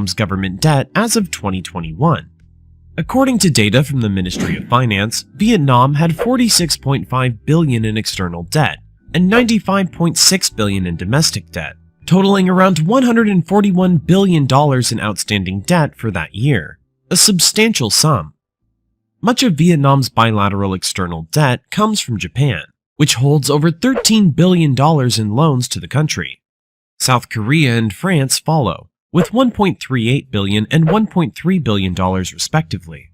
Vietnam's government debt as of 2021. According to data from the Ministry of Finance, Vietnam had $46.5 billion in external debt and $95.6 billion in domestic debt, totaling around $141 billion in outstanding debt for that year, a substantial sum. Much of Vietnam's bilateral external debt comes from Japan, which holds over $13 billion in loans to the country. South Korea and France follow, with $1.38 billion and $1.3 billion respectively.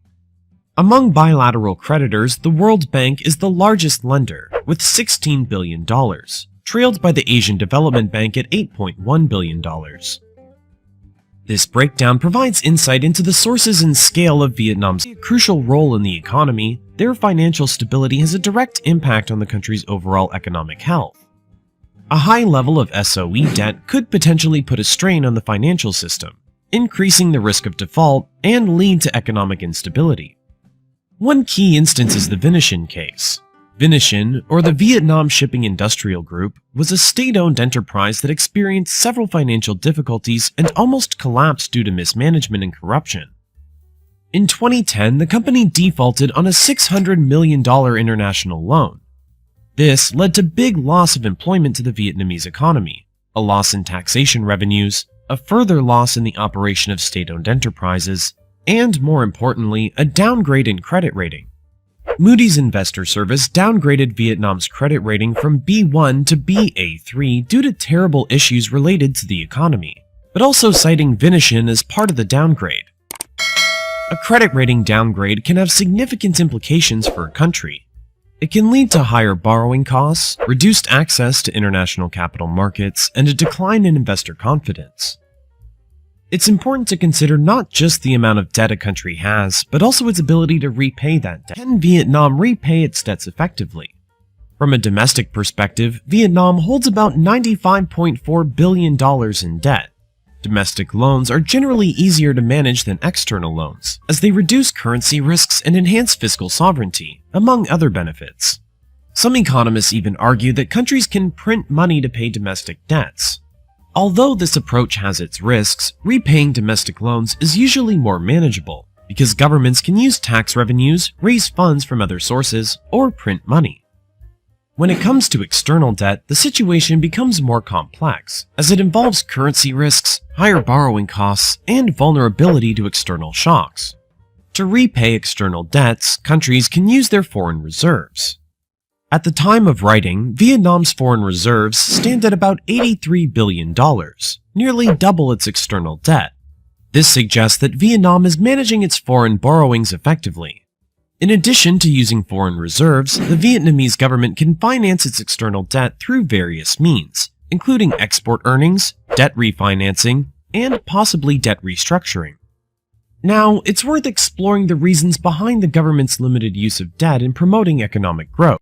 Among bilateral creditors, the World Bank is the largest lender, with $16 billion, trailed by the Asian Development Bank at $8.1 billion. This breakdown provides insight into the sources and scale of Vietnam's crucial role in the economy. Their financial stability has a direct impact on the country's overall economic health. A high level of SOE debt could potentially put a strain on the financial system, increasing the risk of default and lead to economic instability. One key instance is the Vinicien case. Vinicien, or the Vietnam Shipping Industrial Group, was a state-owned enterprise that experienced several financial difficulties and almost collapsed due to mismanagement and corruption. In 2010, the company defaulted on a $600 million international loan. This led to big loss of employment to the Vietnamese economy, a loss in taxation revenues, a further loss in the operation of state-owned enterprises, and more importantly, a downgrade in credit rating. Moody's Investor Service downgraded Vietnam's credit rating from B1 to Ba3 due to terrible issues related to the economy, but also citing Vinicien as part of the downgrade. A credit rating downgrade can have significant implications for a country. It can lead to higher borrowing costs, reduced access to international capital markets, and a decline in investor confidence. It's important to consider not just the amount of debt a country has, but also its ability to repay that debt. Can Vietnam repay its debts effectively? From a domestic perspective, Vietnam holds about $95.4 billion in debt. Domestic loans are generally easier to manage than external loans, as they reduce currency risks and enhance fiscal sovereignty, among other benefits. Some economists even argue that countries can print money to pay domestic debts. Although this approach has its risks, repaying domestic loans is usually more manageable, because governments can use tax revenues, raise funds from other sources, or print money. When it comes to external debt, the situation becomes more complex, as it involves currency risks, higher borrowing costs, and vulnerability to external shocks. To repay external debts, countries can use their foreign reserves. At the time of writing, Vietnam's foreign reserves stand at about $83 billion, nearly double its external debt. This suggests that Vietnam is managing its foreign borrowings effectively. In addition to using foreign reserves, the Vietnamese government can finance its external debt through various means, including export earnings, debt refinancing, and possibly debt restructuring. Now, it's worth exploring the reasons behind the government's limited use of debt in promoting economic growth.